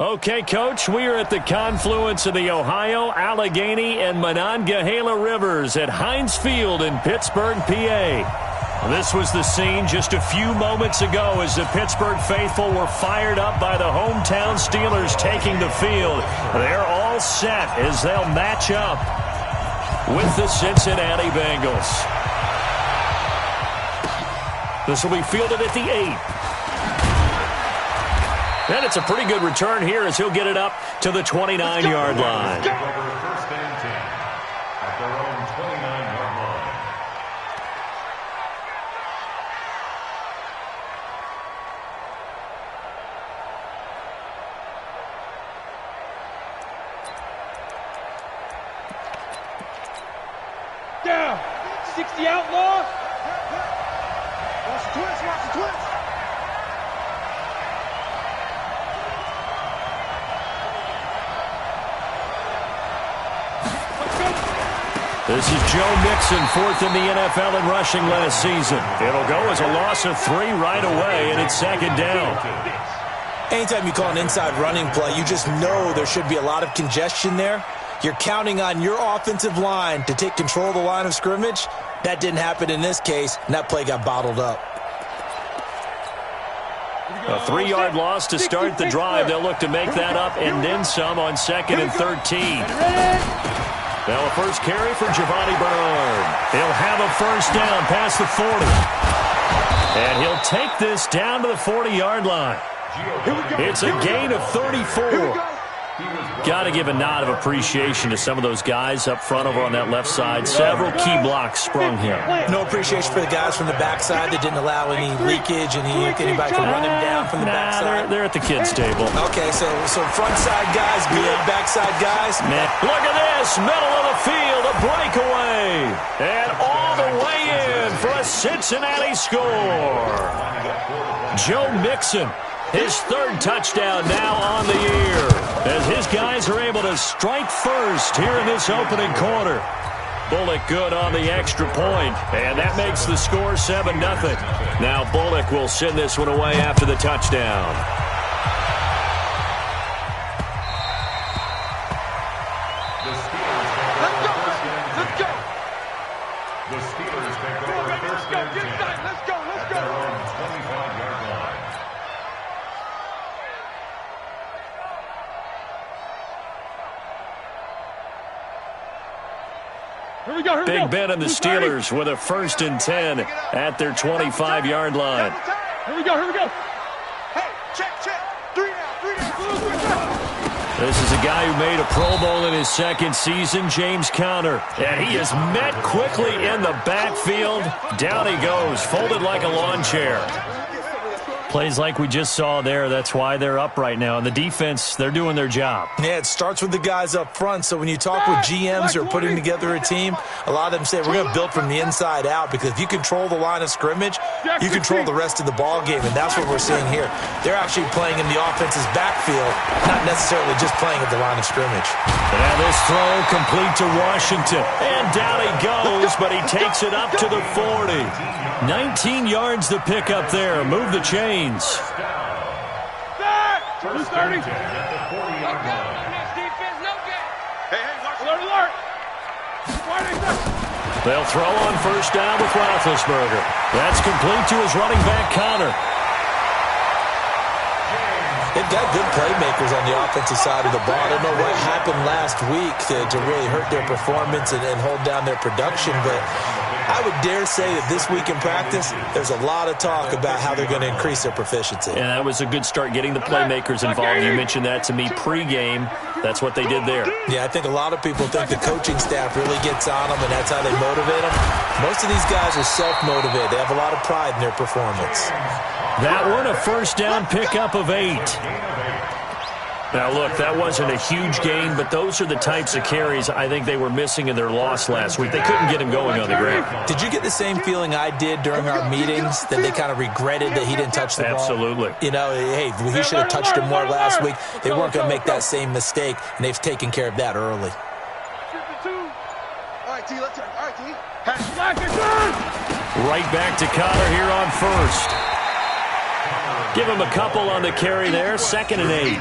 Okay, Coach, we are at the confluence of the Ohio, Allegheny, and Monongahela Rivers at Heinz Field in Pittsburgh, PA. This was the scene just a few moments ago as the Pittsburgh faithful were fired up by the hometown Steelers taking the field. They're all set as they'll match up with the Cincinnati Bengals. This will be fielded at the 8. And it's a pretty good return here as he'll get it up to the 29-yard line. First and 10 at their own 29-yard line. Down. 60 outlaw. Watch the twist. Watch the twist. This is Joe Mixon, fourth in the NFL in rushing last season. It'll go as a loss of 3 right away, and it's second down. Anytime you call an inside running play, you just know there should be a lot of congestion there. You're counting on your offensive line to take control of the line of scrimmage. That didn't happen in this case, and that play got bottled up. A 3-yard loss to start the drive. They'll look to make that up and then some on 2nd and 13. Now a first carry for Giovanni Bernard. He'll have a first down past the 40. And he'll take this down to the 40-yard line. It's a gain of 34. Got to give a nod of appreciation to some of those guys up front over on that left side. Several key blocks sprung here. No appreciation for the guys from the backside that didn't allow any leakage, and anybody can run him down from the backside. They're at the kids' table. Okay, so front side guys, good, backside guys. Look at this, middle of the field, a breakaway. And all the way in for a Cincinnati score. Joe Mixon, his 3rd touchdown now on the year, as his guys are able to strike first here in this opening quarter. Bullock good on the extra point, and that makes the score 7-0. Now Bullock will send this one away after the touchdown. Let's go. The Steelers take over first and 10 Let's go. at their own 25-yard line. Here we go. Big Ben and the Steelers with a 1st and 10 at their 25-yard line. Here we go. Hey, check. 3 down. This is a guy who made a Pro Bowl in his 2nd season, James Conner. And he is met quickly in the backfield. Down he goes, folded like a lawn chair. Plays like we just saw there. That's why they're up right now. And the defense, they're doing their job. Yeah, it starts with the guys up front. So when you talk with GMs who are putting together a team, a lot of them say we're going to build from the inside out, because if you control the line of scrimmage, you control the rest of the ball game, and that's what we're seeing here. They're actually playing in the offense's backfield, not necessarily just playing at the line of scrimmage. And this throw complete to Washington. And down he goes, but he takes it up to the 40. 19 yards to pick up there. Move the chains. First and 10 at the 40-yard line. Alert. They'll throw on first down with Roethlisberger. That's complete to his running back, Conner. They've got good playmakers on the offensive side of the ball. I don't know what happened last week to really hurt their performance and hold down their production, but I would dare say that this week in practice, there's a lot of talk about how they're going to increase their proficiency. And that was a good start, getting the playmakers involved. You mentioned that to me pregame. That's what they did there. Yeah, I think a lot of people think the coaching staff really gets on them, and that's how they motivate them. Most of these guys are self-motivated. They have a lot of pride in their performance. That one, a first down pickup of 8. Now, look, that wasn't a huge gain, but those are the types of carries I think they were missing in their loss last week. They couldn't get him going on the ground. Did you get the same feeling I did during our meetings, that they kind of regretted that he didn't touch the ball? Absolutely. You know, hey, he should have touched him more last week. They weren't going to make that same mistake, and they've taken care of that early. All right, T, let's turn. All right, T. Right back to Conner here on first. Give him a couple on the carry there, 2nd and 8.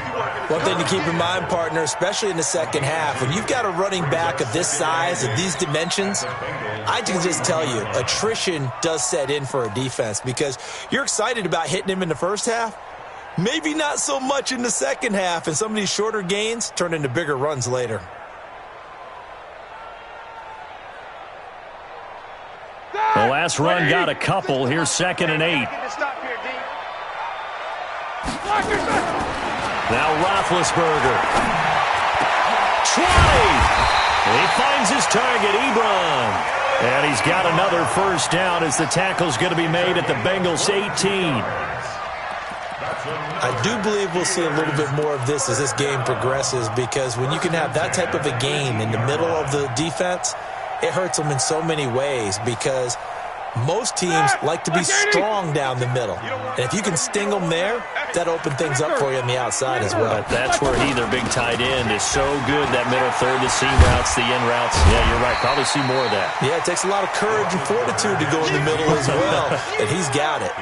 One thing to keep in mind, partner, especially in the second half, when you've got a running back of this size, of these dimensions, I can just tell you, attrition does set in for a defense because you're excited about hitting him in the first half, maybe not so much in the second half, and some of these shorter gains turn into bigger runs later. The last run got a couple. Here's 2nd and 8. Now Roethlisberger. Try! He finds his target, Ebron. And he's got another first down as the tackle's going to be made at the Bengals 18. I do believe we'll see a little bit more of this as this game progresses because when you can have that type of a game in the middle of the defense, it hurts them in so many ways because most teams like to be strong down the middle. And if you can sting them there, that opens things up for you on the outside as well. But that's where their big tight end, is so good, that middle third, the seam routes, the in routes. Yeah, you're right. Probably see more of that. Yeah, it takes a lot of courage and fortitude to go in the middle as well, and he's got it.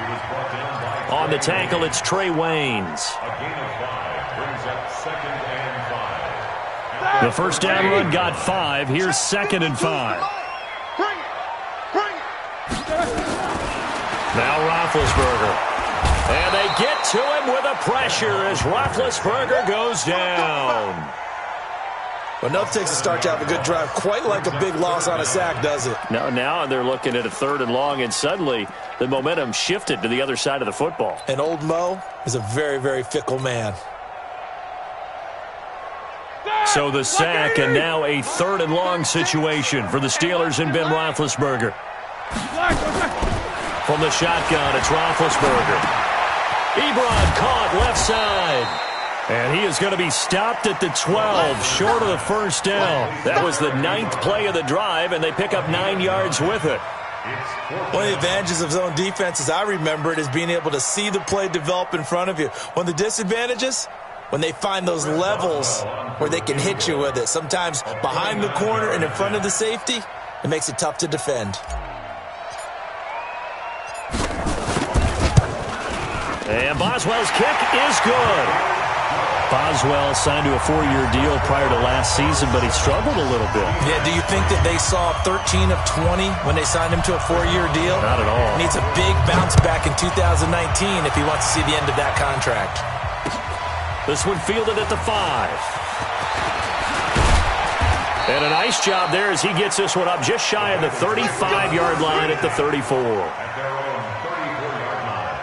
On the tackle, it's Trey Waynes. A gain of 5 brings up 2nd and 5. The first down run got 5. Here's 2nd and 5. Now Roethlisberger. And they get to him with a pressure as Roethlisberger goes down. Well, enough takes to start to have a good drive. Quite like a big loss on a sack, does it? No, now they're looking at a 3rd and long, and suddenly the momentum shifted to the other side of the football. And old Mo is a very, very fickle man. So the sack, and now a 3rd and long situation for the Steelers and Ben Roethlisberger. From the shotgun, it's Roethlisberger. Ebron caught left side. And he is going to be stopped at the 12, short of the first down. That was the 9th play of the drive, and they pick up 9 yards with it. One of the advantages of zone defense, as I remember it, is being able to see the play develop in front of you. One of the disadvantages, when they find those levels where they can hit you with it. Sometimes behind the corner and in front of the safety, it makes it tough to defend. And Boswell's kick is good. Boswell signed to a 4-year deal prior to last season, but he struggled a little bit. Yeah, do you think that they saw 13 of 20 when they signed him to a 4-year deal? Not at all. Needs a big bounce back in 2019 if he wants to see the end of that contract. This one fielded at the 5. And a nice job there as he gets this one up just shy of the 35-yard line at the 34. At their own 34-yard line.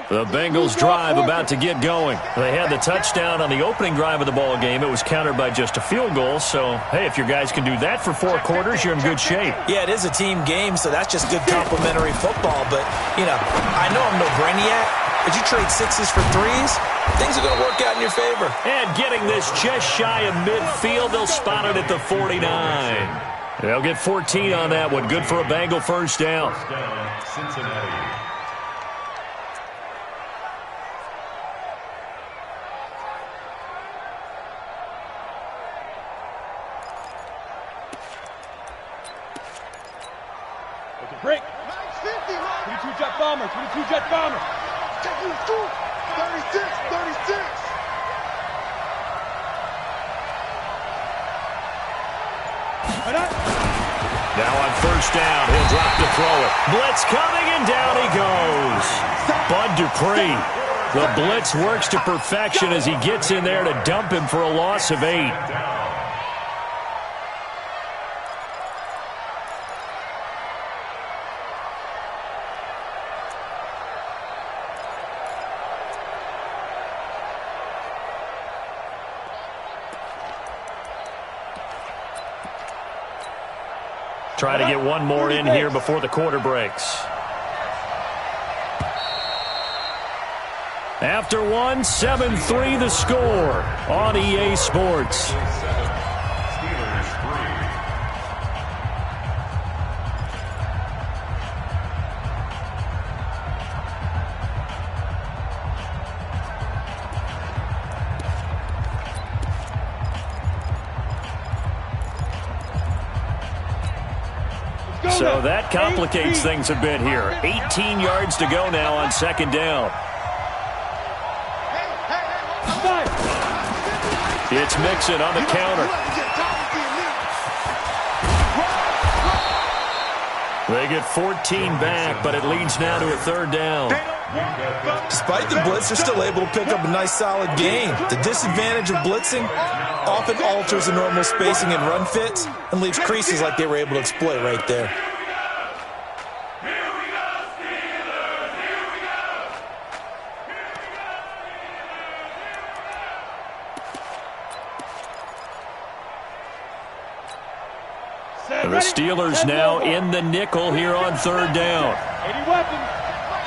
The Bengals drive about to get going. They had the touchdown on the opening drive of the ball game. It was countered by just a field goal. So, hey, if your guys can do that for 4 quarters, you're in good shape. Yeah, it is a team game, so that's just good complimentary football. But, you know, I know I'm no brainiac, but you trade 6s for 3s, things are going to work out in your favor. And getting this just shy of midfield, they'll spot it at the 49. They'll get 14 on that one. Good for a Bengal first down. First down, Cincinnati. Break. 22 jet bomber. 22 jet bomber. 36. Now on first down, he'll drop to throw it. Blitz coming, and down he goes. Bud Dupree. The blitz works to perfection as he gets in there to dump him for a loss of 8. Try to get one more in here before the quarter breaks. After one, 7-3 the score on EA Sports. Steelers 3. So that complicates things a bit here. 18 yards to go now on second down. It's Mixon on the counter. They get 14 back, but it leads now to a third down. Despite the blitz, they're still able to pick up a nice solid gain. The disadvantage of blitzing often alters the normal spacing and run fits and leaves creases like they were able to exploit right there. The Steelers now in the nickel here on third down. 80 weapons.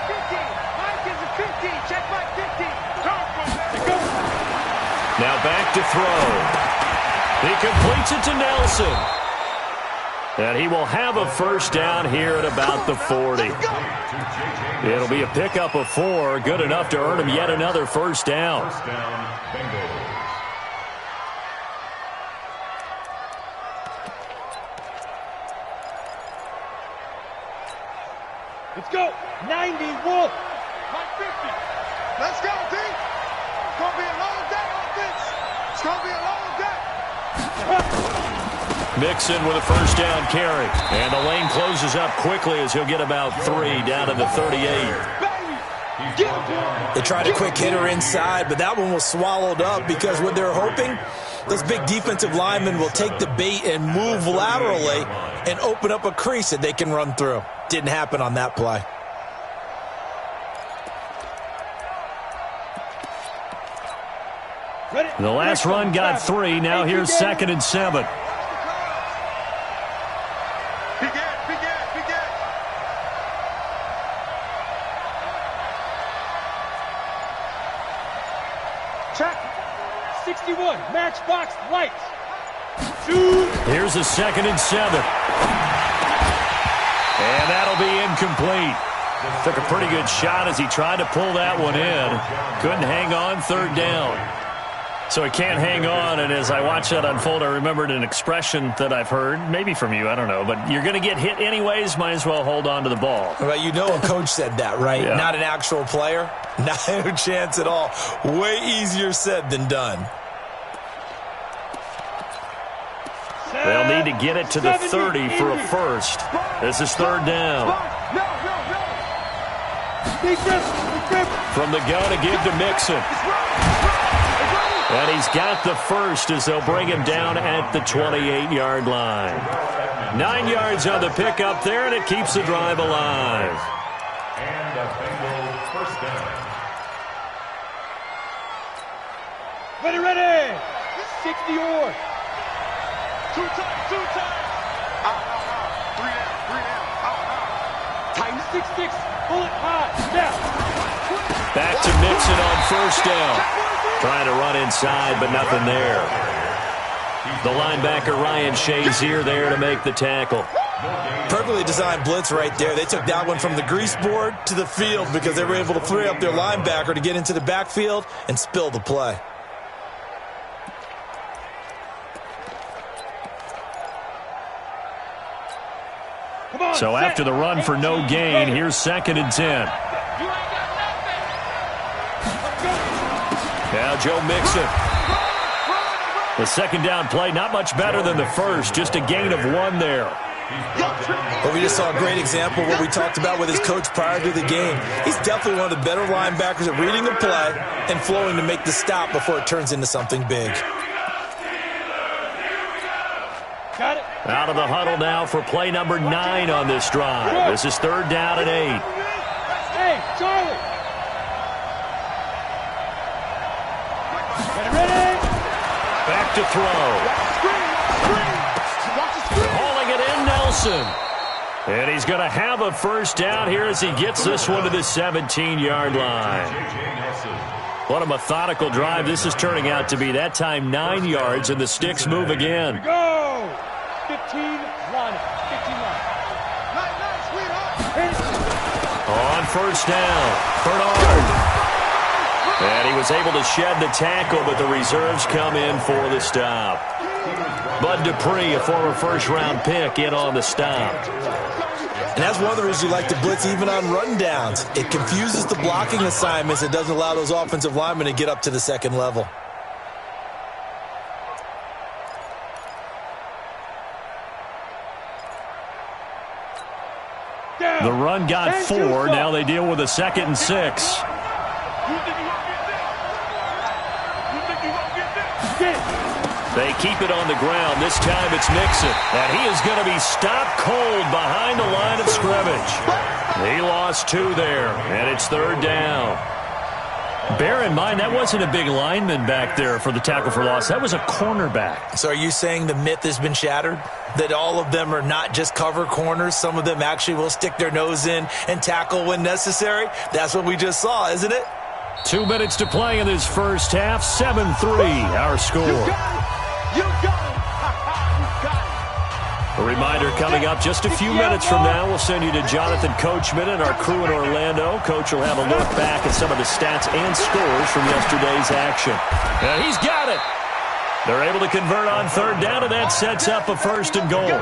15. Mike is a 15. Check Mike 15. Now back to throw. He completes it to Nelson. And he will have a first down here at about the 40. It'll be a pickup of 4. Good enough to earn him yet another first down. First down, Bengals. Let's go. 90 Wolf. Mike 50. Let's go, D. It's going to be a long day offense. It's going to be a long day. Mixon with a first down carry. And the lane closes up quickly as he'll get about 3 down to the 38. They tried a quick hitter inside, but that one was swallowed up because what they're hoping, those big defensive linemen will take the bait and move laterally and open up a crease that they can run through. Didn't happen on that play. The last run got 3. Now here's 2nd and 7. Check. 61. Matchbox lights. Shoot. Here's a 2nd and 7. And that'll be incomplete. Took a pretty good shot as he tried to pull that one in. Couldn't hang on, third down. So he can't hang on, and as I watched that unfold, I remembered an expression that I've heard, maybe from you, I don't know, but you're going to get hit anyways, might as well hold on to the ball. Well, you know a coach said that, right? Yeah. Not an actual player. Not a chance at all. Way easier said than done. They'll need to get it to the 30 for a first. This is third down. From the gun again to Mixon. And he's got the first as they'll bring him down at the 28-yard line. 9 yards on the pickup there, and it keeps the drive alive. And a Bengals first down. Ready. 60 or. Two times. Out. 3 down. Out. Tighten 6-6. Bullet high. Now. Back to Mixon on first down. Trying to run inside, but nothing there. The linebacker, Ryan Shazier, there to make the tackle. Perfectly designed blitz right there. They took that one from the grease board to the field because they were able to free up their linebacker to get into the backfield and spill the play. So after the run for no gain, here's 2nd and 10. Now Joe Mixon. The second down play, not much better than the first, just a gain of 1 there. Well, we just saw a great example of what we talked about with his coach prior to the game. He's definitely one of the better linebackers at reading the play and flowing to make the stop before it turns into something big. Got it. Out of the huddle now for play number 9 on this drive. This is third down and 8. Hey, Charlie. Ready. Back to throw. Hauling it in, Nelson. And he's going to have a first down here as he gets this one to the 17-yard line. What a methodical drive this is turning out to be. That time 9 yards, and the sticks move again. Go. 15 line. 15 line. On first down, Bernard. And he was was able to shed the tackle, but the reserves come in for the stop. Bud Dupree, a former first-round pick, in on the stop. And that's one of the reasons you like to blitz even on rundowns. It confuses the blocking assignments. It doesn't allow those offensive linemen to get up to the second level. The run got 4. Now they deal with a 2nd and 6. They keep it on the ground. This time it's Nixon. And he is going to be stopped cold behind the line of scrimmage. He lost 2 there, and it's 3rd down. Bear in mind, that wasn't a big lineman back there for the tackle for loss. That was a cornerback. So are you saying the myth has been shattered? That all of them are not just cover corners? Some of them actually will stick their nose in and tackle when necessary? That's what we just saw, isn't it? 2 minutes to play in this first half. 7-3, our score. You got it. A reminder coming up just a few minutes from now. We'll send you to Jonathan Coachman and our crew in Orlando. Coach will have a look back at some of the stats and scores from yesterday's action. And he's got it. They're able to convert on 3rd down, and that sets up a 1st and goal.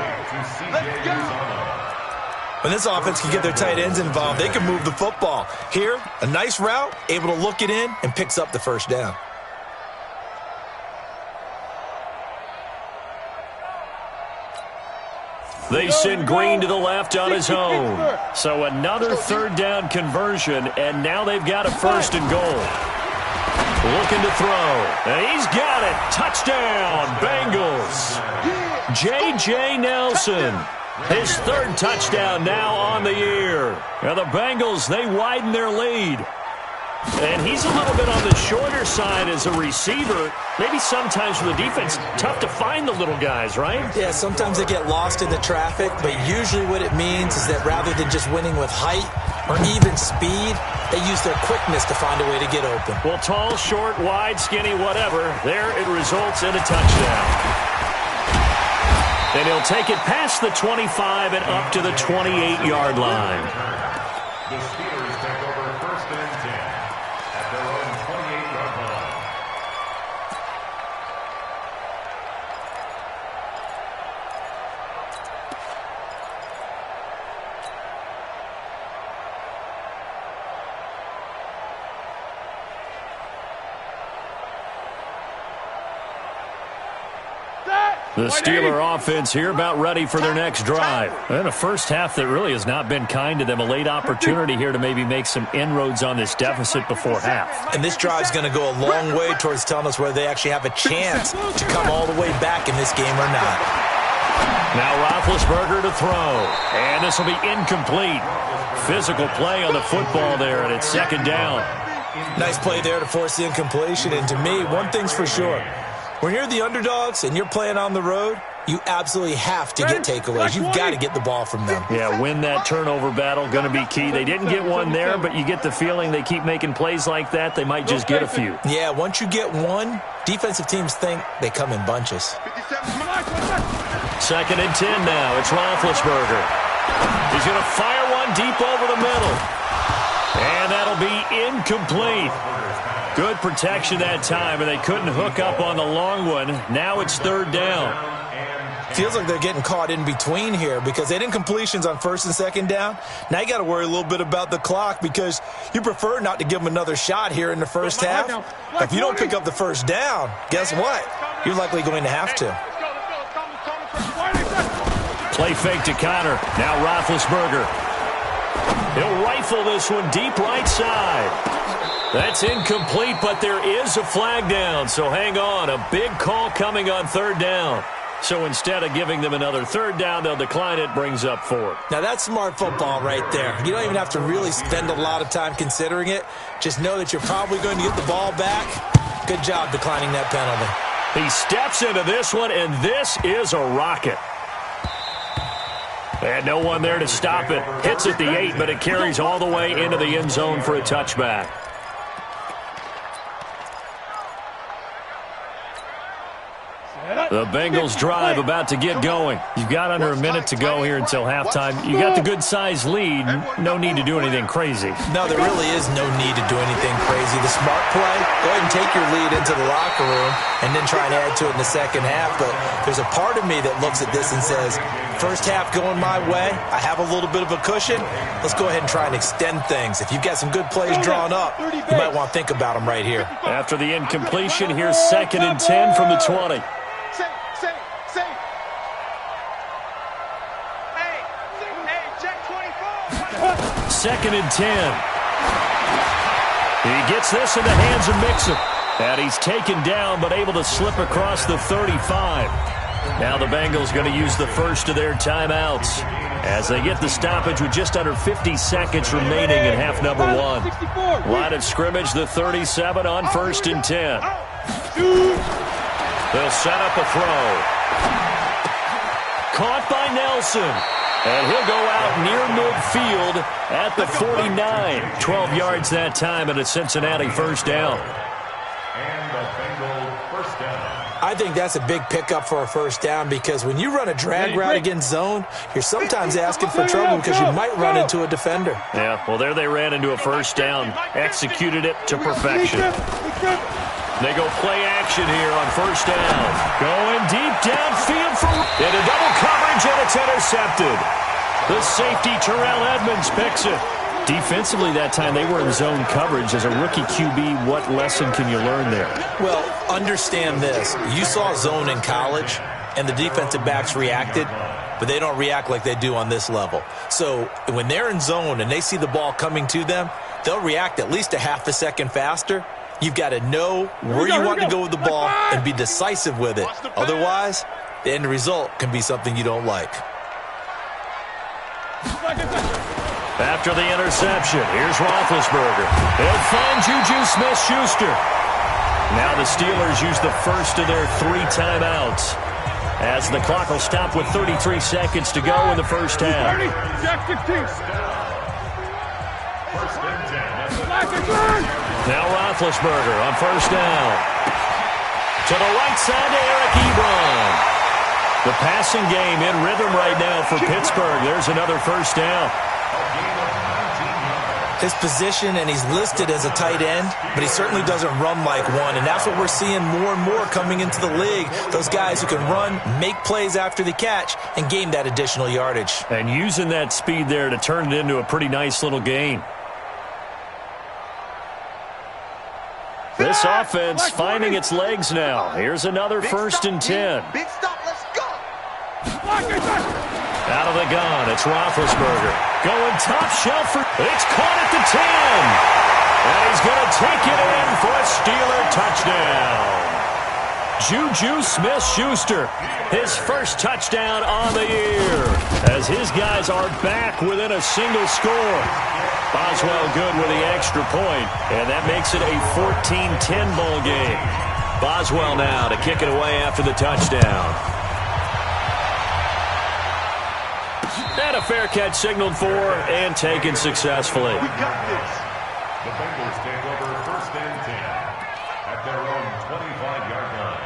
When this offense can get their tight ends involved, they can move the football. Here, a nice route, able to look it in, and picks up the 1st down. They send Green to the left on his own. So another 3rd down conversion, and now they've got a 1st and goal. Looking to throw, and he's got it. Touchdown, Bengals. J.J. Nelson, his 3rd touchdown now on the year. Now the Bengals, they widen their lead. And he's a little bit on the shorter side as a receiver. Maybe sometimes for the defense, tough to find the little guys, right? Yeah, sometimes they get lost in the traffic, but usually what it means is that rather than just winning with height or even speed, they use their quickness to find a way to get open. Well, tall, short, wide, skinny, whatever, there it results in a touchdown. And he'll take it past the 25 and up to the 28-yard line. The Steelers take over 1st and 10 at their own 28-yard line. The Steeler offense here about ready for their next drive. And a first half that really has not been kind to them. A late opportunity here to maybe make some inroads on this deficit before half. And this drive's going to go a long way towards telling us whether they actually have a chance to come all the way back in this game or not. Now Roethlisberger to throw. And this will be incomplete. Physical play on the football there, and it's 2nd down. Nice play there to force the incompletion. And to me, one thing's for sure. When you're the underdogs and you're playing on the road, you absolutely have to get takeaways. You've got to get the ball from them. Yeah, win that turnover battle, going to be key. They didn't get one there, but you get the feeling they keep making plays like that, they might just get a few. Yeah, once you get one, defensive teams think they come in bunches. 2nd and 10 now. It's Roethlisberger. He's going to fire one deep over the middle. And that'll be incomplete. Good protection that time, and they couldn't hook up on the long one. Now it's 3rd down. Feels like they're getting caught in between here because they didn't completions on 1st and 2nd down. Now you got to worry a little bit about the clock because you prefer not to give them another shot here in the first half. If you don't pick up the 1st down, guess what? You're likely going to have to. Play fake to Connor. Now Roethlisberger. He'll rifle this one deep right side. That's incomplete, but there is a flag down, so hang on. A big call coming on 3rd down. So instead of giving them another 3rd down, they'll decline it, brings up 4th. Now that's smart football right there. You don't even have to really spend a lot of time considering it. Just know that you're probably going to get the ball back. Good job declining that penalty. He steps into this one, and this is a rocket. And no one there to stop it. Hits at the 8, but it carries all the way into the end zone for a touchback. The Bengals drive about to get going. You've got under a minute to go here until halftime. You got the good-sized lead. No need to do anything crazy. No, there really is no need to do anything crazy. The smart play, go ahead and take your lead into the locker room and then try and add to it in the second half. But there's a part of me that looks at this and says, first half going my way, I have a little bit of a cushion. Let's go ahead and try and extend things. If you've got some good plays drawn up, you might want to think about them right here. After the incompletion, here's 2nd and 10 from the 20. Second and 10. He gets this in the hands of Mixon. And he's taken down, but able to slip across the 35. Now the Bengals going to use the first of their timeouts as they get the stoppage with just under 50 seconds remaining in half number 1. Line of scrimmage, the 37 on 1st and 10. They'll set up a throw. Caught by Nelson. And he'll go out near midfield at the 49. 12 yards that time and a Cincinnati first down. And the Bengals first down. I think that's a big pickup for a first down because when you run a drag route against zone, you're sometimes asking for trouble because you might run into a defender. Yeah, well, there they ran into a first down. Executed it to perfection. They go play action here on first down. Going deep downfield for into double coverage, and it's intercepted. The safety, Terrell Edmonds, picks it. Defensively that time, they were in zone coverage. As a rookie QB, what lesson can you learn there? Well, understand this. You saw zone in college, and the defensive backs reacted, but they don't react like they do on this level. So when they're in zone and they see the ball coming to them, they'll react at least a half a second faster. You've got to know where you want to go with the ball and be decisive with it. Otherwise, the end result can be something you don't like. After the interception, here's Roethlisberger. He'll find Juju Smith-Schuster. Now the Steelers use the first of their 3 timeouts as the clock will stop with 33 seconds to go in the first half. Now Roethlisberger on first down. To the right side to Eric Ebron. The passing game in rhythm right now for Pittsburgh. There's another first down. His position, and he's listed as a tight end, but he certainly doesn't run like one, and that's what we're seeing more and more coming into the league. Those guys who can run, make plays after the catch, and gain that additional yardage. And using that speed there to turn it into a pretty nice little gain. This offense finding its legs now. Here's another first and 10. Big stop, let's go. Out of the gun, it's Roethlisberger. Going top shelf for... It's caught at the 10. And he's going to take it in for a Steeler touchdown. Juju Smith-Schuster, his first touchdown on the year. As his guys are back within a single score. Boswell good with the extra point, and that makes it a 14-10 ball game. Boswell now to kick it away after the touchdown. And a fair catch signaled for and taken successfully. We got this. The Bengals take over first and 10 at their own 25-yard line.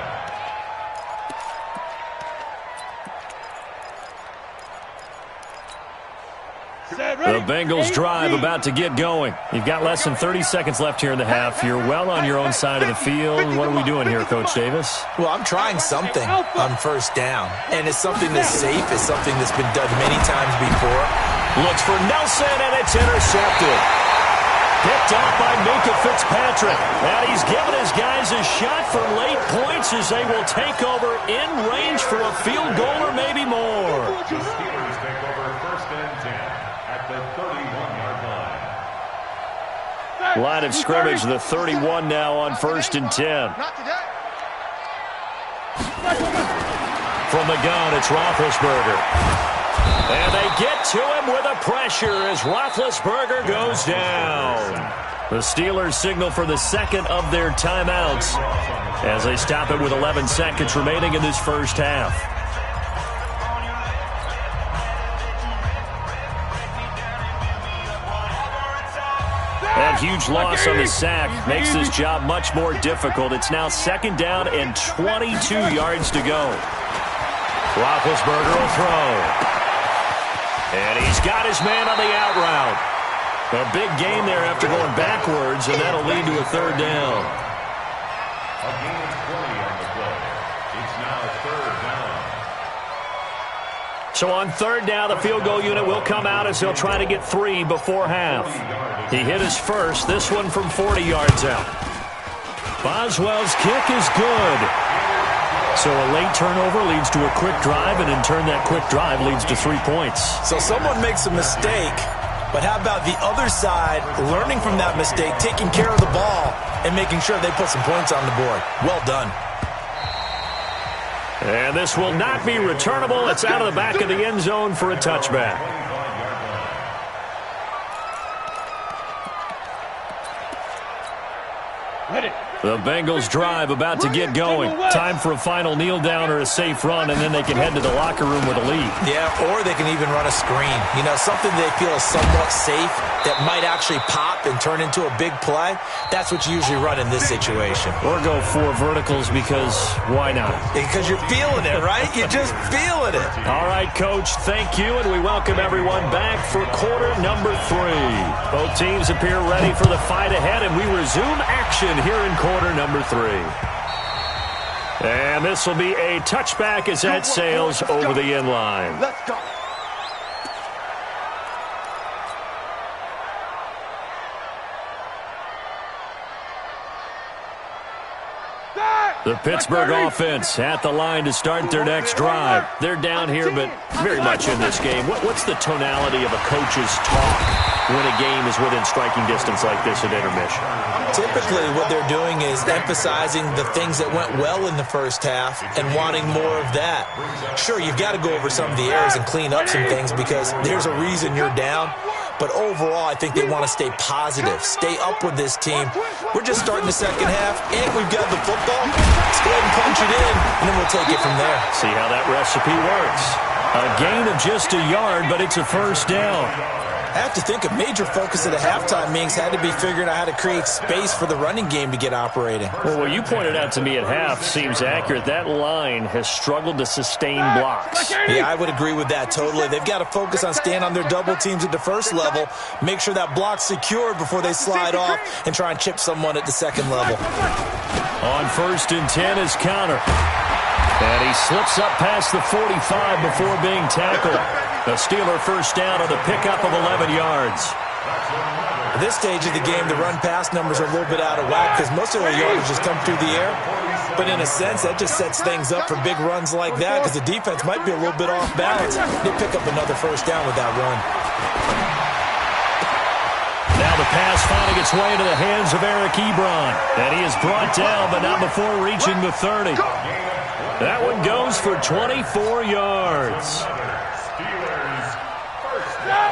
The Bengals drive about to get going. You've got less than 30 seconds left here in the half. You're well on your own side of the field. What are we doing here, Coach Davis? Well, I'm trying something on first down, and it's something that's safe. It's something that's been done many times before. Looks for Nelson, and it's intercepted. Picked off by Minka Fitzpatrick. And he's given his guys a shot for late points as they will take over in range for a field goal or maybe more. The Steelers take over first and 10 at the 31-yard line. Line of scrimmage, the 31 now on first and 10. Not today. From the gun, it's Roethlisberger. And they get to him with a pressure as Roethlisberger goes down. The Steelers signal for the second of their timeouts as they stop it with 11 seconds remaining in this first half. And huge loss on the sack makes this job much more difficult. It's now 2nd down and 22 yards to go. Roethlisberger will throw. And he's got his man on the out route. A big gain there after going backwards, and that'll lead to a 3rd down. A gain of 20 on the play. It's now 3rd down. So on 3rd down, the field goal unit will come out as they'll try to get 3 before half. He hit his first, this one from 40 yards out. Boswell's kick is good. So a late turnover leads to a quick drive, and in turn that quick drive leads to 3 points. So someone makes a mistake, but how about the other side learning from that mistake, taking care of the ball, and making sure they put some points on the board? Well done. And this will not be returnable. It's out of the back of the end zone for a touchback. The Bengals drive about to get going. Time for a final kneel down or a safe run, and then they can head to the locker room with a lead. Yeah, or they can even run a screen. You know, something they feel is somewhat safe that might actually pop and turn into a big play. That's what you usually run in this situation. Or go 4 verticals because why not? Because you're feeling it, right? You're just feeling it. All right, Coach, thank you, and we welcome everyone back for quarter number 3. Both teams appear ready for the fight ahead, and we resume action here in quarter number 3. And this will be a touchback as that sails over the end line. Let's go. The Pittsburgh offense at the line to start their next drive. They're down here, but very much in this game. What's the tonality of a coach's talk when a game is within striking distance like this at intermission? Typically, what they're doing is emphasizing the things that went well in the first half and wanting more of that. Sure, you've got to go over some of the errors and clean up some things because there's a reason you're down. But overall, I think they want to stay positive, stay up with this team. We're just starting the second half, and we've got the football. Let's go ahead and punch it in, and then we'll take it from there. See how that recipe works. A gain of just a yard, but it's a 1st down. I have to think a major focus of the halftime meetings had to be figuring out how to create space for the running game to get operating. Well, what you pointed out to me at half seems accurate. That line has struggled to sustain blocks. Yeah, I would agree with that totally. They've got to focus on staying on their double teams at the first level, make sure that block's secured before they slide off and try and chip someone at the second level. On 1st and 10 is counter. And he slips up past the 45 before being tackled. A Steeler 1st down on the pickup of 11 yards. At this stage of the game, the run-pass numbers are a little bit out of whack because most of their yardage just come through the air. But in a sense, that just sets things up for big runs like that because the defense might be a little bit off balance. They pick up another 1st down with that run. Now the pass finding its way into the hands of Eric Ebron. And he is brought down, but not before reaching the 30. That one goes for 24 yards.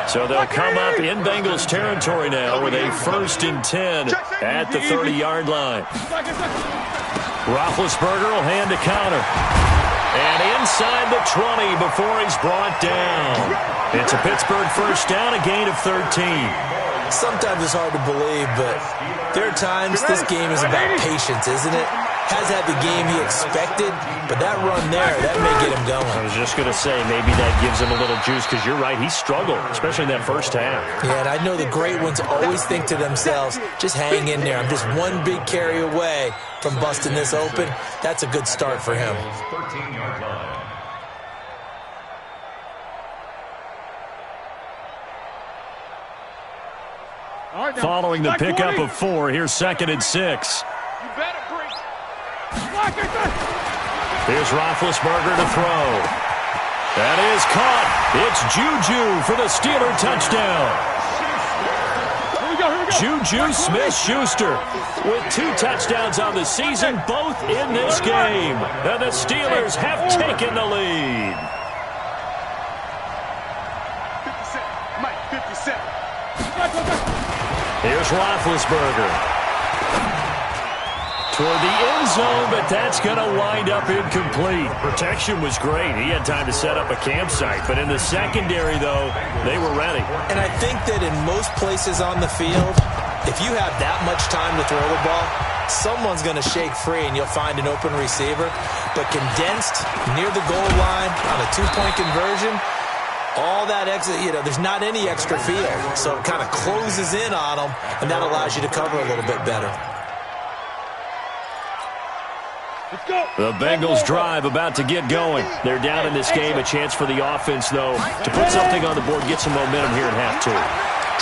So they'll come up in Bengals territory now with a 1st and 10 at the 30-yard line. Roethlisberger will hand to counter. And inside the 20 before he's brought down. It's a Pittsburgh 1st down, a gain of 13. Sometimes it's hard to believe, but there are times this game is about patience, isn't it? Has had the game he expected, but that run there, that may get him going. I was just going to say, maybe that gives him a little juice, because you're right, he struggled, especially in that 1st half. Yeah, and I know the great ones always think to themselves, just hang in there. I'm just one big carry away from busting this open. That's a good start for him. 13-yard line. Following the pickup of 4, here's 2nd and 6. You better bring. Here's Roethlisberger to throw. That is caught. It's Juju for the Steeler touchdown. Juju Smith-Schuster with 2 touchdowns on the season, both in this game. And the Steelers have taken the lead. 57. Here's Roethlisberger. Toward the end zone, but that's going to wind up incomplete. Protection was great. He had time to set up a campsite. But in the secondary, though, they were ready. And I think that in most places on the field, If you have that much time to throw the ball, someone's going to shake free and you'll find an open receiver. But condensed near the goal line on a two-point conversion, all that extra, there's not any extra field. So it kind of closes in on them, and that allows you to cover a little bit better. The Bengals drive about to get going. They're down in this game. A chance for the offense, though, to put something on the board, get some momentum here at half two.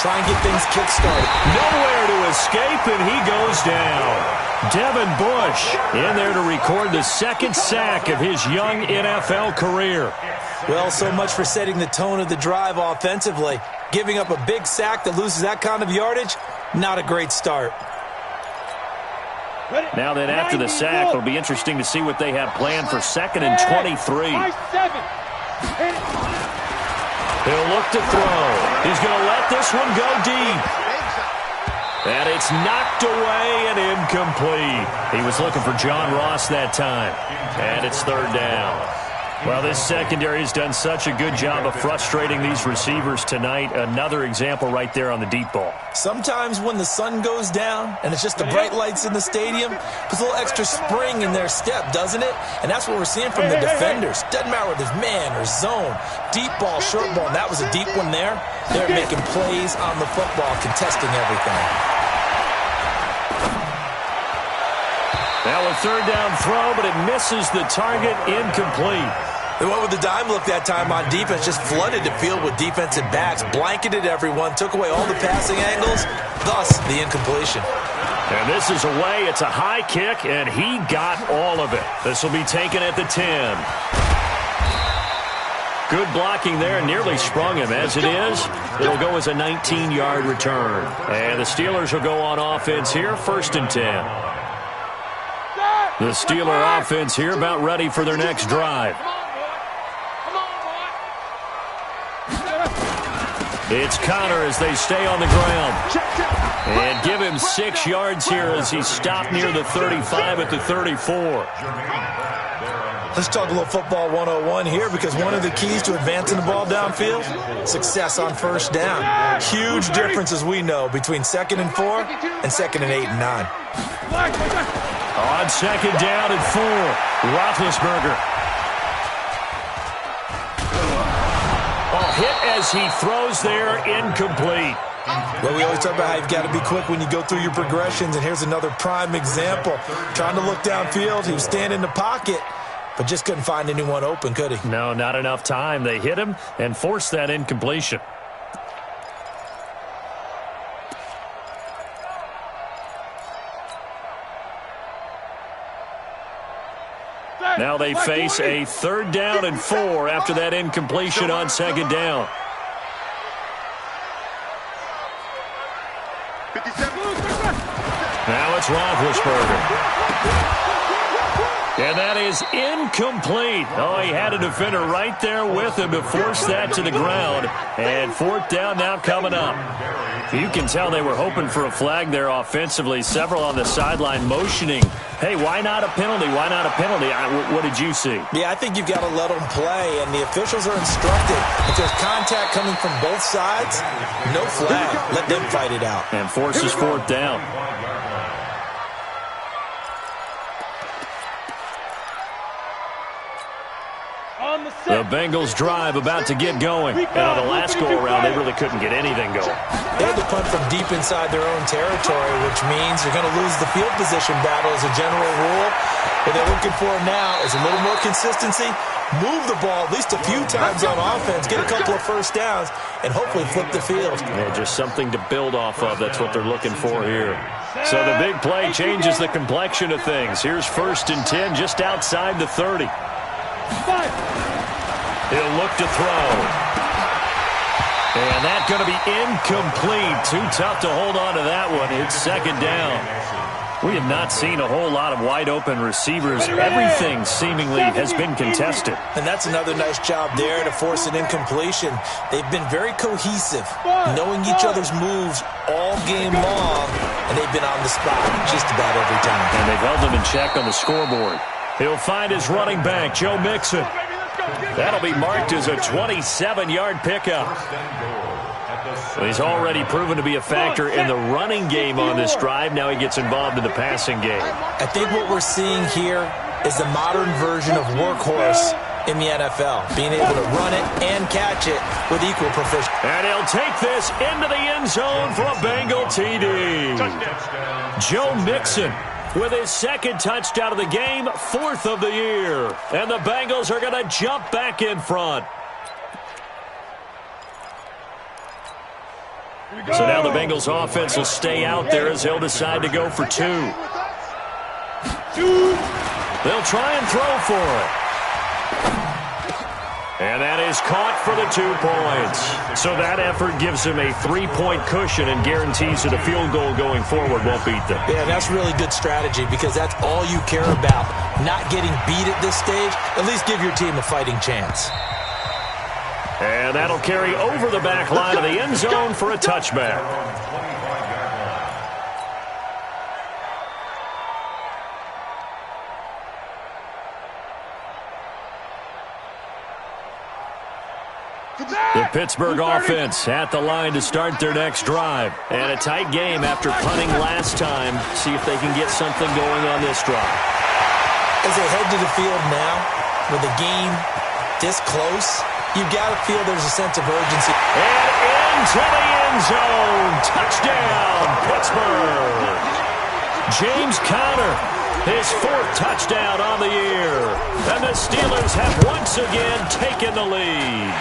Try and get things kick-started. Nowhere to escape, and he goes down. Devin Bush in there to record the second sack of his young NFL career. Well, so much for setting the tone of the drive offensively. Giving up a big sack that loses that kind of yardage, not a great start. Now then, after the sack, it'll be interesting to see what they have planned for 2nd and 23. He'll look to throw. He's going to let this one go deep. And it's knocked away and incomplete. He was looking for John Ross that time. And it's 3rd down. Well, this secondary has done such a good job of frustrating these receivers tonight. Another example right there on the deep ball. Sometimes when the sun goes down and it's just the bright lights in the stadium, puts a little extra spring in their step, doesn't it? And that's what we're seeing from the defenders. Doesn't matter whether it's man or zone, deep ball, short ball. And that was a deep one there. They're making plays on the football, contesting everything. Now a 3rd down throw, but it misses the target, incomplete. They went with the dime look that time on defense, just flooded the field with defensive backs, blanketed everyone, took away all the passing angles, thus the incompletion. And this is away. It's a high kick, and he got all of it. This will be taken at the 10. Good blocking there, nearly sprung him. As it is, it'll go as a 19-yard return. And the Steelers will go on offense here, 1st and 10. The Steeler offense here about ready for their next drive. It's Connor as they stay on the ground. And give him 6 yards here as he's stopped near the 35 at the 34. Let's talk a little football 101 here, because one of the keys to advancing the ball downfield, success on 1st down. Huge difference, as we know, between 2nd and 4 and 2nd and 8 and 9. On 2nd down and 4, Roethlisberger. Hit as he throws there, incomplete. Well, we always talk about how you've got to be quick when you go through your progressions, and here's another prime example. Trying to look downfield, he was standing in the pocket, but just couldn't find anyone open, could he? No, not enough time. They hit him and forced that incompletion. Now they face a 3rd down and 4 after that incompletion on 2nd down. Now it's Roethlisberger. And that is incomplete. Oh, he had a defender right there with him to force that to the ground. And 4th down now coming up. You can tell they were hoping for a flag there offensively. Several on the sideline motioning. Hey, why not a penalty? Why not a penalty? What did you see? Yeah, I think you've got to let them play, and the officials are instructed. If there's contact coming from both sides, no flag. Let them fight it out. And forces 4th down. The Bengals drive about to get going. And on the last go-around, they really couldn't get anything going. They had to punt from deep inside their own territory, which means you're going to lose the field position battle as a general rule. What they're looking for now is a little more consistency, move the ball at least a few times on offense, get a couple of 1st downs, and hopefully flip the field. Yeah, just something to build off of. That's what they're looking for here. So the big play changes the complexion of things. Here's 1st and 10 just outside the 30. He'll look to throw. And that's going to be incomplete. Too tough to hold on to that one. It's 2nd down. We have not seen a whole lot of wide-open receivers. Everything seemingly has been contested. And that's another nice job there to force an incompletion. They've been very cohesive, knowing each other's moves all game long, and they've been on the spot just about every time. And they've held them in check on the scoreboard. He'll find his running back, Joe Mixon. That'll be marked as a 27-yard pickup. Well, he's already proven to be a factor in the running game on this drive. Now he gets involved in the passing game. I think what we're seeing here is the modern version of workhorse in the NFL, being able to run it and catch it with equal proficiency. And he'll take this into the end zone for a Bengal TD. Joe Mixon with his second touchdown of the game, 4th of the year. And the Bengals are going to jump back in front. So now the Bengals offense will stay out there as they'll decide to go for 2. They'll try and throw for it. And that is caught for the 2 points. So that effort gives him a 3-point cushion and guarantees that a field goal going forward won't beat them. Yeah, that's really good strategy because that's all you care about. Not getting beat at this stage. At least give your team a fighting chance. And that'll carry over the back line of the end zone for a touchback. The Pittsburgh offense at the line to start their next drive. And a tight game after punting last time. See if they can get something going on this drive. As they head to the field now, with the game this close, you've got to feel there's a sense of urgency. And into the end zone. Touchdown, Pittsburgh. James Conner, his 4th touchdown on the year. And the Steelers have once again taken the lead.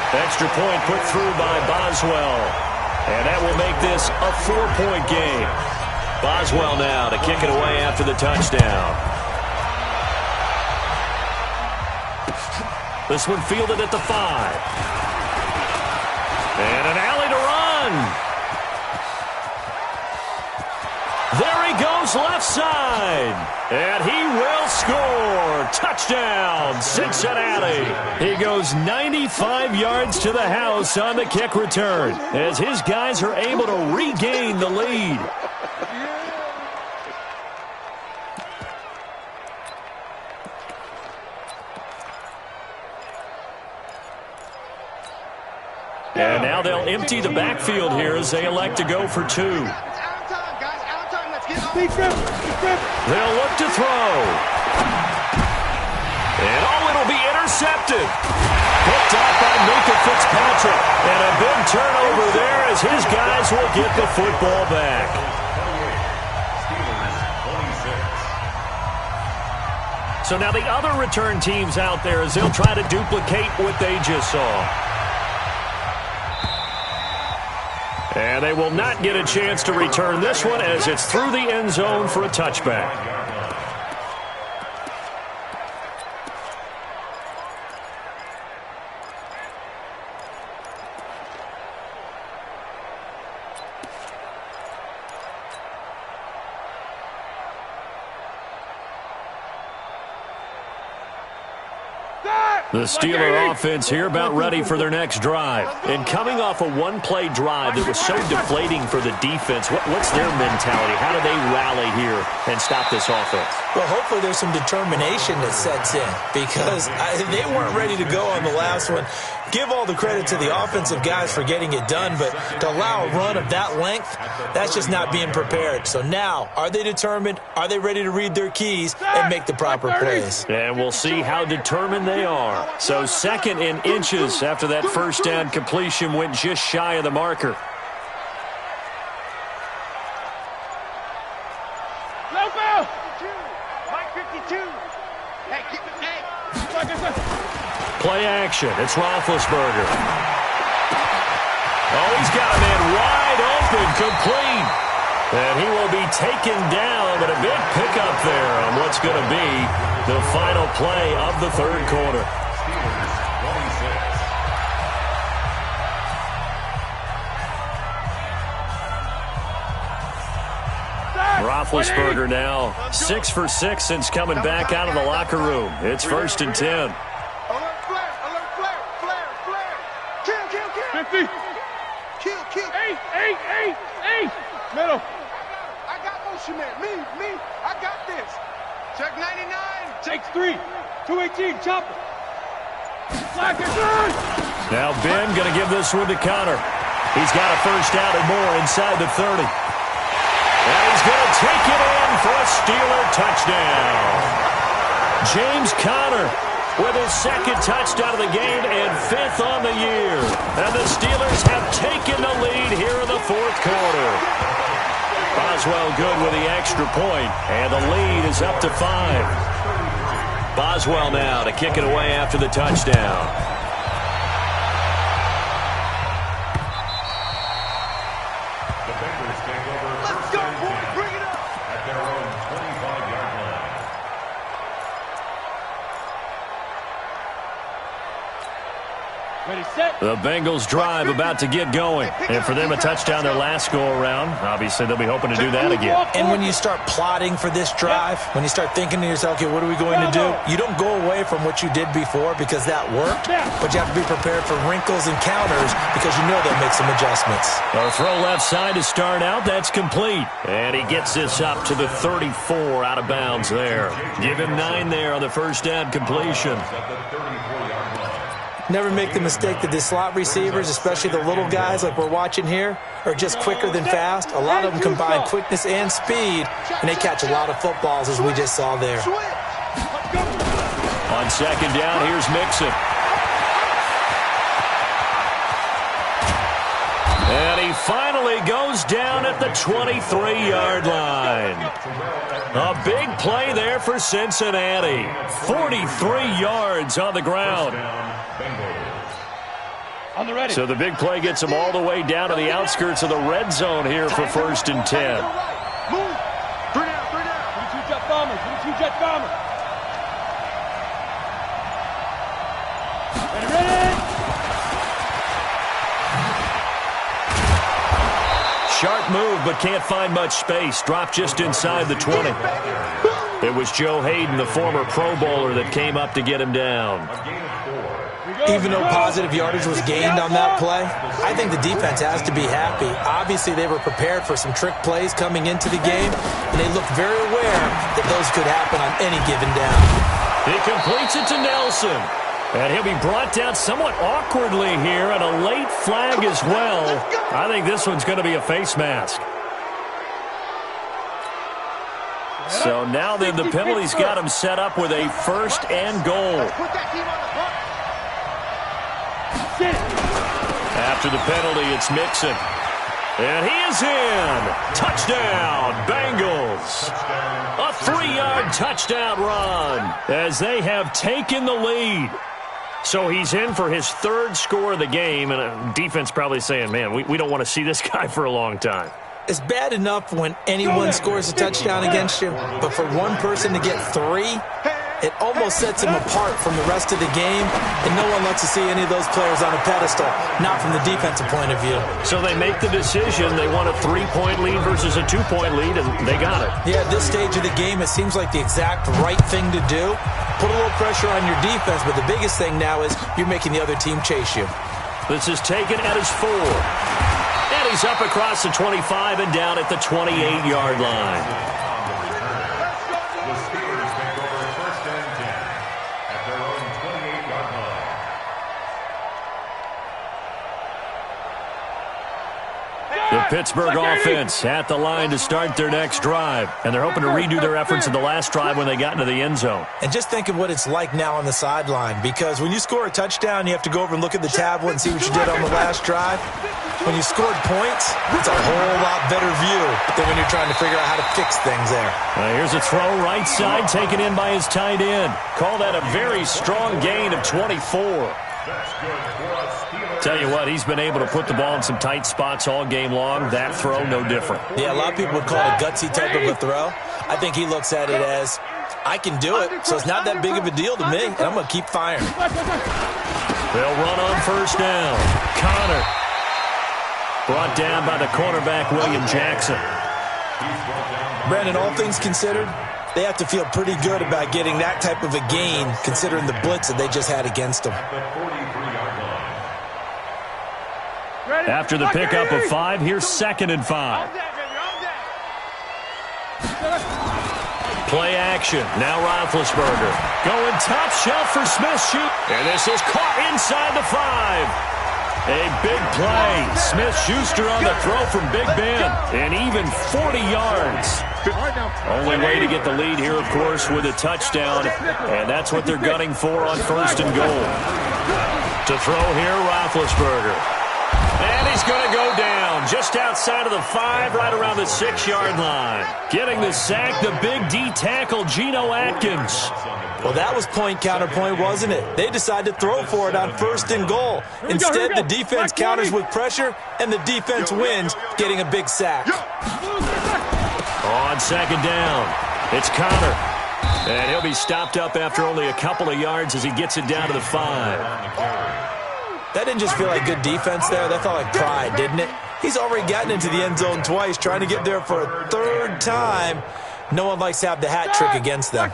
Extra point put through by Boswell. And that will make this a 4-point game. Boswell now to kick it away after the touchdown. This one fielded at the 5. And an alley to run. There he goes left side. And he will score. Touchdown, Cincinnati. He goes 95 yards to the house on the kick return as his guys are able to regain the lead. And now they'll empty the backfield here as they elect to go for 2. They'll look to throw. And it'll be intercepted. Picked up by Minka Fitzpatrick. And a big turnover there as his guys will get the football back. So now the other return teams out there as they'll try to duplicate what they just saw. And they will not get a chance to return this one as it's through the end zone for a touchback. The Steeler offense here about ready for their next drive. And coming off a one-play drive that was so deflating for the defense, what's their mentality? How do they rally here and stop this offense? Well, hopefully there's some determination that sets in because they weren't ready to go on the last one. Give all the credit to the offensive guys for getting it done, but to allow a run of that length, that's just not being prepared. So now, are they determined? Are they ready to read their keys and make the proper plays? And we'll see how determined they are. So 2nd in inches after that first down completion went just shy of the marker. Play action. It's Roethlisberger. Oh, he's got a man wide open, complete. And he will be taken down, but a big pickup there on what's going to be the final play of the 3rd quarter. Roethlisberger now 6 for 6 since coming back out of the locker room. It's 1st and 10. Middle. I got motion man. Me. I got this. Check 99. Takes 3. 218. Chopper. Now Ben going to give this one to Conner. He's got a first down and more inside the 30. And he's going to take it in for a Steeler touchdown. James Conner with his second touchdown of the game and 5th on the year. And the Steelers have taken the lead here in the 4th quarter. Boswell good with the extra point, and the lead is up to 5. Boswell now to kick it away after the touchdown. The Bengals take over first and 10 Bring it up. at their own 25-yard line. Ready, set. The Bengals drive about to get going. And for them, a touchdown their last go-around. Obviously, they'll be hoping to do that again. And when you start plotting for this drive, when you start thinking to yourself, okay, what are we going to do? You don't go away from what you did before because that worked, but you have to be prepared for wrinkles and counters because you know they'll make some adjustments. A throw left side to start out. That's complete. And he gets this up to the 34 out of bounds there. Give him 9 there on the first down completion. At the 34-yard line. Never make the mistake that the slot receivers, especially the little guys like we're watching here, are just quicker than fast. A lot of them combine quickness and speed, and they catch a lot of footballs, as we just saw there. On second down, here's Mixon. And he finally goes down at the 23-yard line. A big play there for Cincinnati. 43 yards on the ground. On the ready. So the big play gets them all the way down to the outskirts of the red zone here for first and 10. Move. 3 down, 3 down. 22 jet bombers, 22 jet bombers. Ready, ready. Sharp move, but can't find much space. Dropped just inside the 20. It was Joe Hayden, the former Pro Bowler, that came up to get him down. Even though positive yardage was gained on that play, I think the defense has to be happy. Obviously, they were prepared for some trick plays coming into the game, and they looked very aware that those could happen on any given down. He completes it to Nelson. And he'll be brought down somewhat awkwardly here, and a late flag as well. I think this one's going to be a face mask. So now then, the penalty's got him set up with a first and goal. After the penalty, it's Mixon. And he is in. Touchdown, Bengals. A 3-yard touchdown run as they have taken the lead. So he's in for his 3rd score of the game, and defense probably saying, man, we don't want to see this guy for a long time. It's bad enough when anyone scores a touchdown against you, but for one person to get 3, it almost sets him apart from the rest of the game, and no one likes to see any of those players on a pedestal, not from the defensive point of view. So they make the decision. They want a 3-point lead versus a 2-point lead, and they got it. Yeah, at this stage of the game, it seems like the exact right thing to do. Put a little pressure on your defense, but the biggest thing now is you're making the other team chase you. This is taken at his 4. And he's up across the 25 and down at the 28-yard line. The Steelers take over first and 10 at their own 28-yard line. The Pittsburgh offense at the line to start their next drive. And they're hoping to redo their efforts in the last drive when they got into the end zone. And just think of what it's like now on the sideline, because when you score a touchdown, you have to go over and look at the tablet and see what you did on the last drive. When you scored points, it's a whole lot better view than when you're trying to figure out how to fix things there. Here's a throw right side taken in by his tight end. Call that a very strong gain of 24. That's good for a Steelers. Tell you what, he's been able to put the ball in some tight spots all game long. That throw, no different. Yeah, a lot of people would call it a gutsy type of a throw. I think he looks at it as, I can do it, so it's not that big of a deal to me, and I'm going to keep firing. They'll run on first down. Connor. Brought down by the cornerback, William Jackson. Brandon, all things considered, they have to feel pretty good about getting that type of a gain, considering the blitz that they just had against them. After the pickup of 5, here's 2nd and 5. Play action. Now Roethlisberger. Going top shelf for Smith. Shoot. And this is caught inside the 5. A big play. Smith-Schuster on the throw from Big Ben. And even 40 yards. Only way to get the lead here, of course, with a touchdown. And that's what they're gunning for on 1st and goal. To throw here, Roethlisberger. And he's going to go down just outside of the 5, right around the 6-yard line. Getting the sack, the big D tackle, Geno Atkins. Well, that was point counterpoint, wasn't it? They decided to throw for it on 1st and goal. Instead, the defense counters with pressure, and the defense wins, getting a big sack. On 2nd down, it's Connor. And he'll be stopped up after only a couple of yards as he gets it down to the 5. That didn't just feel like good defense there. That felt like pride, didn't it? He's already gotten into the end zone twice, trying to get there for a 3rd time. No one likes to have the hat trick against them.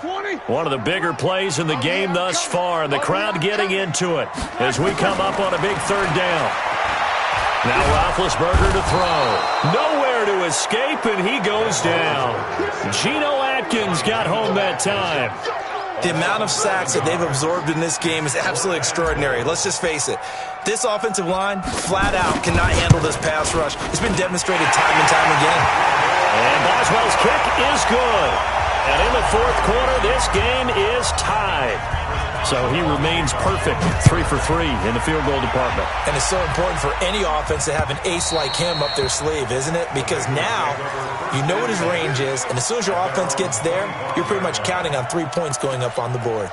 One of the bigger plays in the game thus far, and the crowd getting into it as we come up on a big 3rd down. Now Roethlisberger to throw. Nowhere to escape, and he goes down. Geno Atkins got home that time. The amount of sacks that they've absorbed in this game is absolutely extraordinary. Let's just face it. This offensive line, flat out, cannot handle this pass rush. It's been demonstrated time and time again. And Boswell's kick is good. And in the 4th quarter, this game is tied. So he remains perfect, 3 for 3 in the field goal department. And it's so important for any offense to have an ace like him up their sleeve, isn't it? Because now you know what his range is, and as soon as your offense gets there, you're pretty much counting on 3 points going up on the board.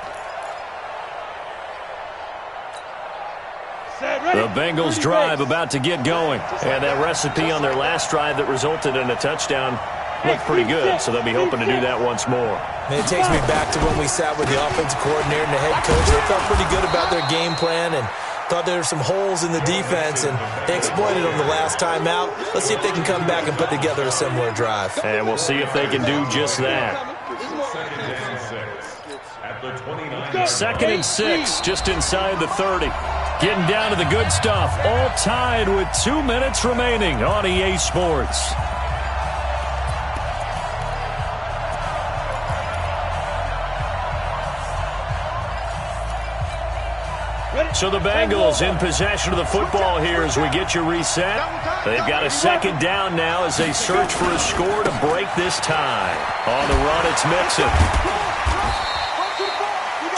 The Bengals drive about to get going. And that recipe on their last drive that resulted in a touchdown looked pretty good, so they'll be hoping to do that once more. And it takes me back to when we sat with the offensive coordinator and the head coach. They felt pretty good about their game plan and thought there were some holes in the defense, and they exploited them the last time out. Let's see if they can come back and put together a similar drive. And we'll see if they can do just that. 2nd and 6, just inside the 30. Getting down to the good stuff. All tied with 2 minutes remaining on EA Sports. So the Bengals in possession of the football here as we get you reset. They've got a 2nd down now as they search for a score to break this tie. On the run, it's Mixon.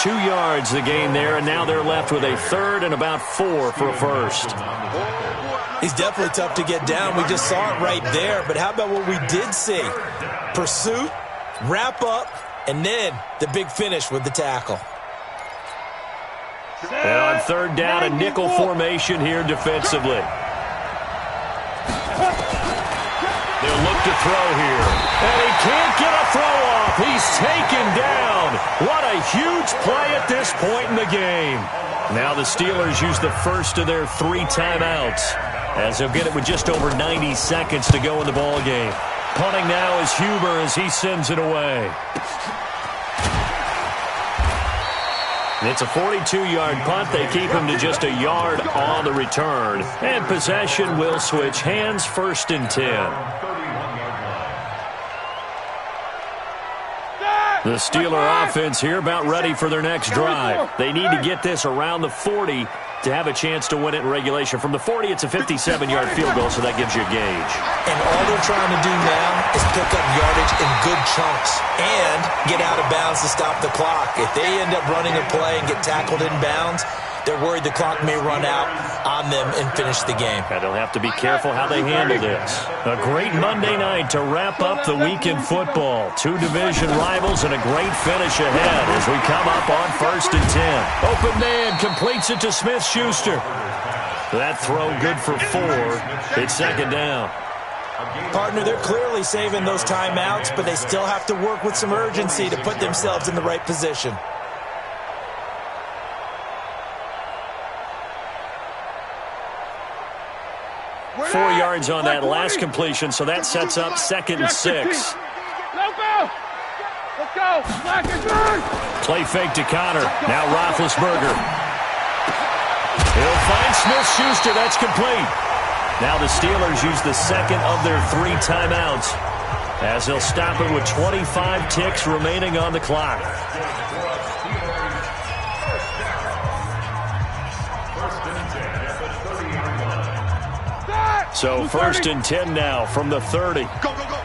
2 yards the gain there, and now they're left with a 3rd and about 4 for a 1st. He's definitely tough to get down. We just saw it right there. But how about what we did see? Pursuit, wrap up, and then the big finish with the tackle. And on 3rd down, a nickel formation here defensively. They'll look to throw here. And he can't get a throw off. He's taken down. What a huge play at this point in the game. Now the Steelers use the first of their 3 timeouts, as they'll get it with just over 90 seconds to go in the ball game. Punting now is Huber as he sends it away. It's a 42-yard punt. They keep him to just a yard on the return. And possession will switch hands, 1st and 10. The Steeler offense here about ready for their next drive. They need to get this around the 40 to have a chance to win it in regulation. From the 40, it's a 57-yard field goal, so that gives you a gauge. And all they're trying to do now is pick up yardage in good chunks and get out of bounds to stop the clock. If they end up running a play and get tackled in bounds, they're worried the clock may run out on them and finish the game. And they'll have to be careful how they handle this. A great Monday night to wrap up the week in football. 2 division rivals and a great finish ahead as we come up on 1st and 10. Open man completes it to Smith-Schuster. That throw good for 4. It's 2nd down. Partner, they're clearly saving those timeouts, but they still have to work with some urgency to put themselves in the right position. Four yards on that last completion, so that sets up 2nd and 6. Let's go. Play fake to Connor. Now Roethlisberger. He'll find Smith-Schuster. That's complete. Now the Steelers use the 2nd of their 3 timeouts as they'll stop it with 25 ticks remaining on the clock. So 1st and 10 now from the 30. Go, go, go.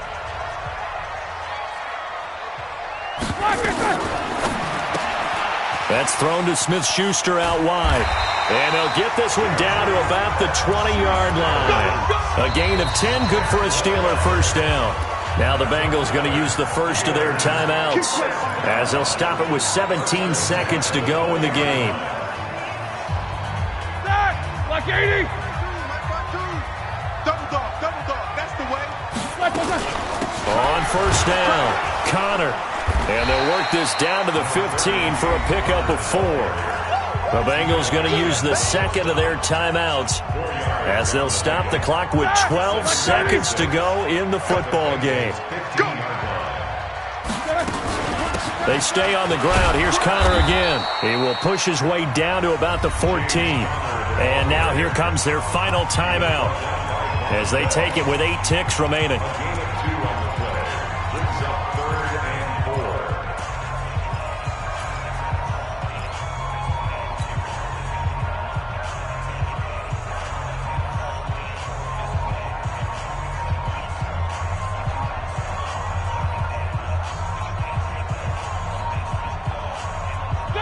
That's thrown to Smith-Schuster out wide. And they'll get this one down to about the 20-yard line. A gain of 10, good for a Steeler first down. Now the Bengals going to use the first of their timeouts as they'll stop it with 17 seconds to go in the game. Like 80. Double dog, that's the way. On first down, Connor. And they'll work this down to the 15 for a pickup of 4. The Bengals going to use the second of their timeouts as they'll stop the clock with 12 seconds to go in the football game. They stay on the ground. Here's Connor again. He will push his way down to about the 14. And now here comes their final timeout as they take it with 8 ticks remaining.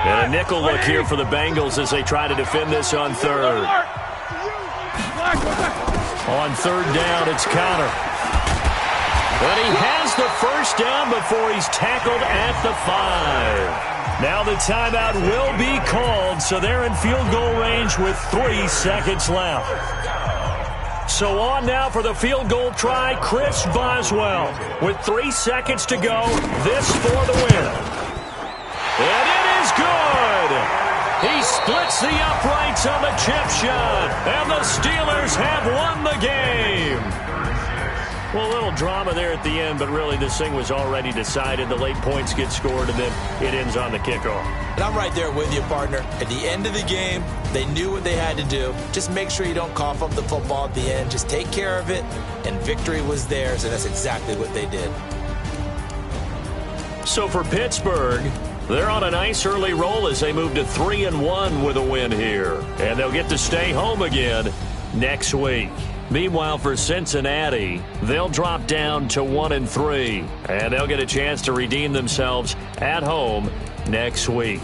And a nickel look here for the Bengals as they try to defend this on third. On third down, it's Connor. But he has the first down before he's tackled at the 5. Now the timeout will be called, so they're in field goal range with 3 seconds left. So on now for the field goal try, Chris Boswell. With 3 seconds to go, this for the win. And it is good. He splits the uprights on the chip shot, and the Steelers have won the game. Well, a little drama there at the end, but really this thing was already decided. The late points get scored, and then it ends on the kickoff. And I'm right there with you, partner. At the end of the game, they knew what they had to do. Just make sure you don't cough up the football at the end. Just take care of it, and victory was theirs, and that's exactly what they did. So for Pittsburgh, they're on a nice early roll as they move to 3-1 with a win here. And they'll get to stay home again next week. Meanwhile, for Cincinnati, they'll drop down to 1-3. And they'll get a chance to redeem themselves at home next week.